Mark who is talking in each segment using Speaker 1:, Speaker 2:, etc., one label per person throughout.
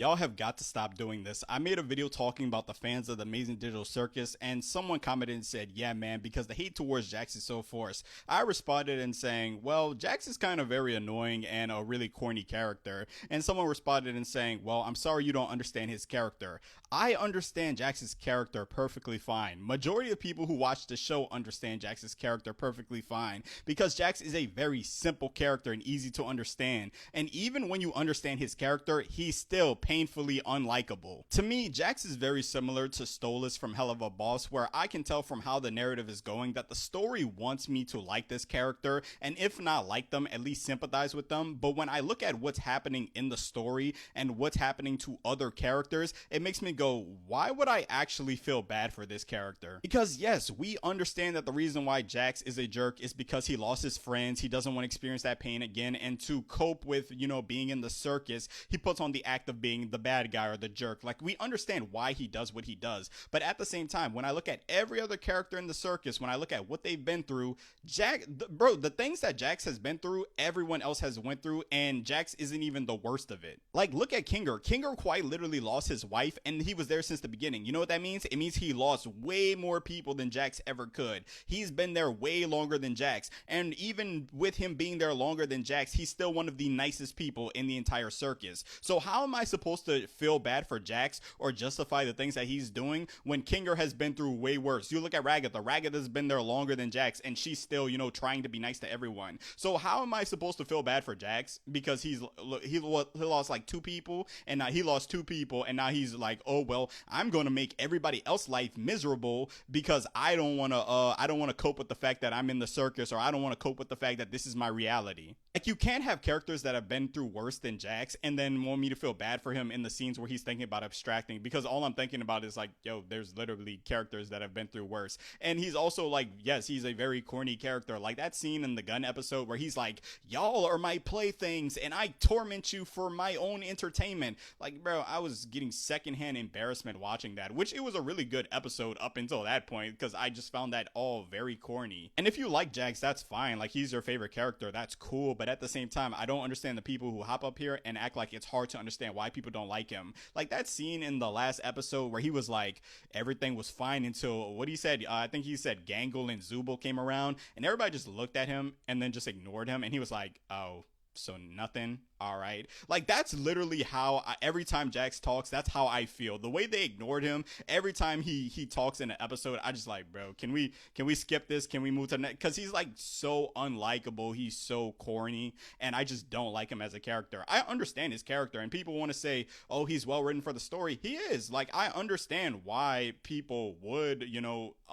Speaker 1: Y'all have got to stop doing this. I made a video talking about the fans of the Amazing Digital Circus, and someone commented and said, yeah, man, because the hate towards Jax is so forced. I responded in saying, well, Jax is kind of very annoying and a really corny character. And someone responded in saying, well, I'm sorry you don't understand his character. I understand Jax's character perfectly fine. Majority of people who watch the show understand Jax's character perfectly fine because Jax is a very simple character and easy to understand. And even when you understand his character, he's still painfully unlikable. To me, Jax is very similar to Stolas from Hell of a Boss, where I can tell from how the narrative is going that the story wants me to like this character, and if not like them, at least sympathize with them. But when I look at what's happening in the story and what's happening to other characters, it makes me go, why would I actually feel bad for this character? Because yes, we understand that the reason why Jax is a jerk is because he lost his friends, he doesn't want to experience that pain again, and to cope with, being in the circus, he puts on the act of being the bad guy or the jerk. Like, we understand why he does what he does, but at the same time, when I look at every other character in the circus, when I look at what they've been through, the things that Jax has been through, everyone else has went through, and Jax isn't even the worst of it. Like, look at Kinger. Kinger quite literally lost his wife, and he was there since the beginning. You know what that means? It means he lost way more people than Jax ever could. He's been there way longer than Jax, and even with him being there longer than Jax, he's still one of the nicest people in the entire circus. So how am I supposed to feel bad for Jax or justify the things that he's doing when Kinger has been through way worse? You look at Ragatha. Ragatha's been there longer than Jax, and she's still, trying to be nice to everyone. So how am I supposed to feel bad for Jax because he lost like two people, and now he lost two people, and now he's like, oh well, I'm going to make everybody else's life miserable because I don't want to cope with the fact that I'm in the circus, or I don't want to cope with the fact that this is my reality. Like, you can't have characters that have been through worse than Jax and then want me to feel bad for him in the scenes where he's thinking about abstracting, because all I'm thinking about is like, yo, there's literally characters that have been through worse. And he's also like, yes, he's a very corny character. Like that scene in the gun episode where he's like, y'all are my playthings and I torment you for my own entertainment. Like, bro, I was getting secondhand embarrassment watching that, which it was a really good episode up until that point because I just found that all very corny. And if you like Jax, that's fine. Like, he's your favorite character, that's cool. But at the same time, I don't understand the people who hop up here and act like it's hard to understand why people don't like him. Like that scene in the last episode where he was like, everything was fine until what he said. I think he said Gangle and Zubul came around, and everybody just looked at him and then just ignored him. And he was like, oh, so nothing, all right. Like, that's literally how every time Jax talks, that's how I feel. The way they ignored him every time he talks in an episode, I just like, bro, can we skip this? Can we move to the next? Because he's like so unlikable, he's so corny, and I just don't like him as a character. I understand his character, and people want to say, oh, he's well written for the story. He is. Like, I understand why people would,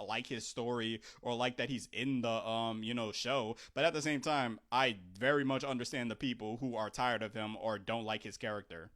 Speaker 1: like his story or like that he's in the show, but at the same time, I very much understand the people who are tired of him or don't like his character.